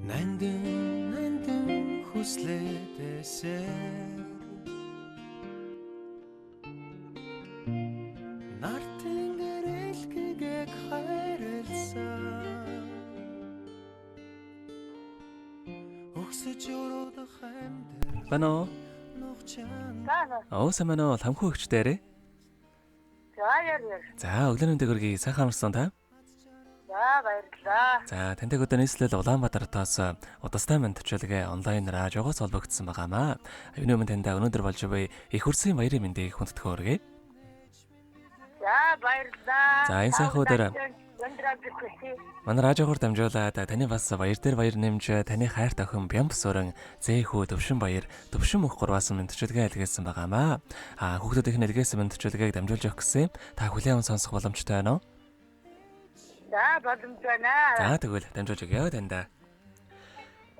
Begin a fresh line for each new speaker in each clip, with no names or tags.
Нандин хүслээдээсээ нартын гэрэлхийг хайрлсан өгсөж өрөдөх амьд
Бано. Самано ламхуу өгчдээрээ. За өглөөний дээгүүр сайхан амарсан та.
Баярлалаа.
За тантай өдөр нийслэл Улаанбаатартаас удастай мэндчилгээ онлайн радиогоос холбогдсон байгаамаа. Юуны өмнө таньда өнөөдөр болж буй их хүрсэн баярын мэндийг хүндэтгэх өргөе.
За баярлалаа.
За энэ сайхан өдөр манай радиогоор дамжуулаад таны бас баяр дээр баяр нэмж таны хайрт охин Бямбсөрөн зэхүү төвшин баяр төвшин мөх гурваасан мэндчилгээ илгээсэн байгаамаа. Хүүхдүүдийн илгээсэн мэндчилгээг дамжуулж өгөх гэсэн та хүлээн сонсох боломжтой байна уу?
За боломж байна.
За тэгвэл дамжуулж өгье танда.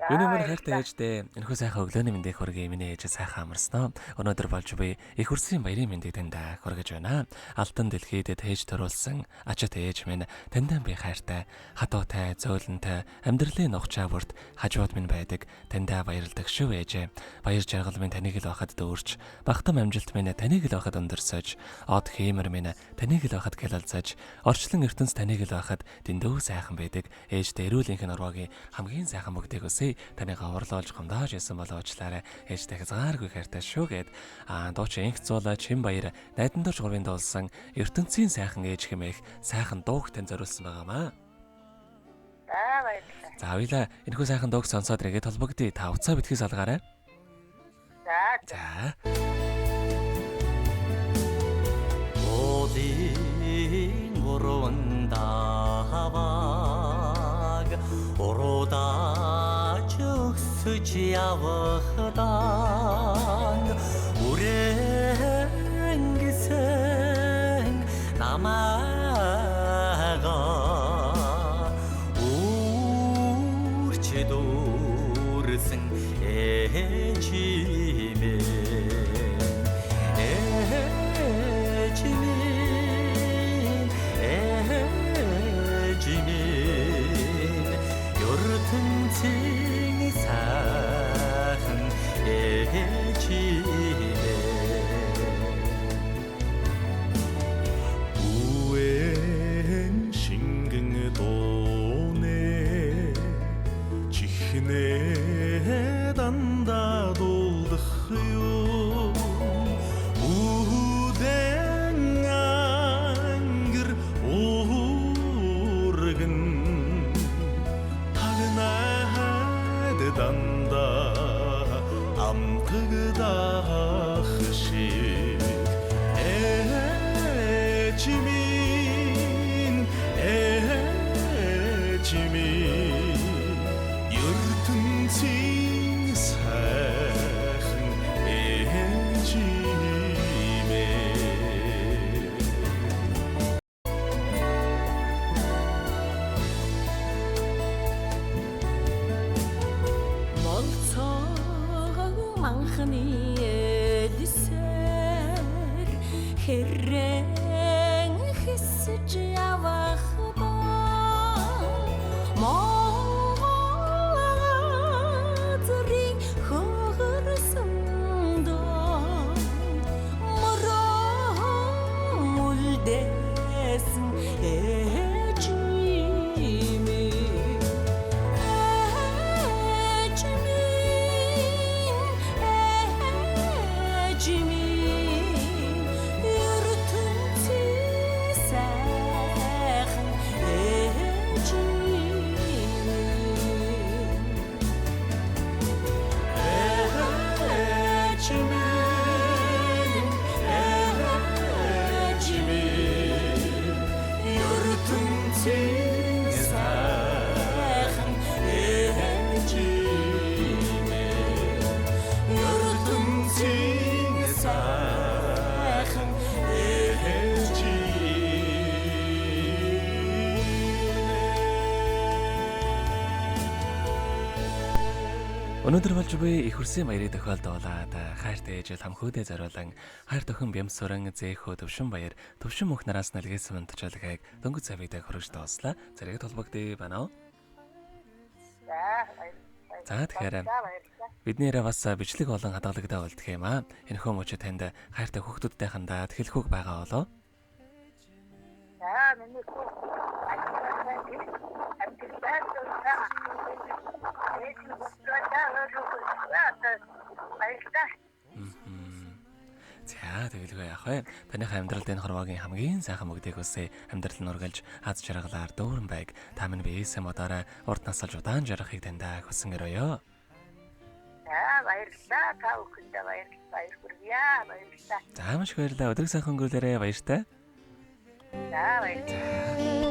Юуны өмнө хайртай ээжтэй энэхүү сайхан өглөөний мэндийг хүргэе миний ээж сайхан амарснаа. Өнөөдөр болж буй их хүрсэн баярын мэндийг танда хүргэж байна. Алтан дэлхийд тээж төрүүлсэн ачаат ээж минь тандан би хайртай, хатуутай, зөөлөнтэй, амьдралын нухчаа бүрт хажууд минь байдаг. Тандаа баярлдаг шүү ээжээ. Баяр жаргал минь таныг л байхад дүүрч, багтам амжилт минь таныг л байхад өндөрсөж, од хиймэр минь таныг л байхад гялалзаж, орчлон ертөнц таныг л байхад дэндүү сайхан байдаг. Ээжтэй эрүүлэнх нуруугийн хамгийн сайхан бүгдийг өсөй. Танайгаа орлоолж гомдоож исэн болоочлаарай. Ээжтэй хязгааргүй хайртай шүү гэд. Дуучин инх зуулаа чин баяр найдан дурж гурвын дуулсан ертөнцийн сайхан ээж хэмээх сайхан дууг тань зориулсан байгаамаа.
Баярлалаа.
За хоёлаа энэхүү сайхан дууг сонсоод ирэгээд толбогдъё. Та уцаа битгий салгаарай. За.
Одын уран даваг уруудаж өксөж явахдан үрэнгэсэн намайга үрч дүүрсэн ертөнцийн сайхан ээж үэн шингэн дууны чихнээ дандаа дуулах юу үдэн ангэр уургэн данда амтгдах шиг эчмин ертөнцийн сайхан
хэрэн хэсэж явахдан Монголын хөрсөндөө морон үлдээсэн
Өнөөдөр болж буй их хүрсэн баярыг тохиолдуулаад хайртай ээжэл хамхүүдээ зориулан хайр тохин Бямбсөрөн зэхүү төвшин баяр төвшин мөх нараас нэлгээсэн мэндчилгээг дөнгөж цавьтай хөрөж доослаа. Зэрэг толбогдъё байна уу? За тэгэхээр
За баярлалаа.
биднээрээ бас бичлэг болон хадгалагтаа болдох юм аа. Энэхүү мөчөд танд хайртай хүүхдүүдтэй хандаад хэлэхүүг байгаа болоо.
За миний хүү.
За тэгэлгүй яах вэ? Таныхаа амьдралд энэ хорвоогийн хамгийн сайхан мөгдөйг үсээ амьдрал нь ургалж аз жаргалаар дүүрэн байг. Та минь биесээ модаараа урд насалж удаан жаргахыг тандаа хүсэн өрөөё.
За баярлалаа. Та бүхэндээ баярлалаа. Баярлалаа.
За маш их баярлалаа. Өдрийг сайхан өнгөрүүлээрэй. Баяртай.
За баярлалаа.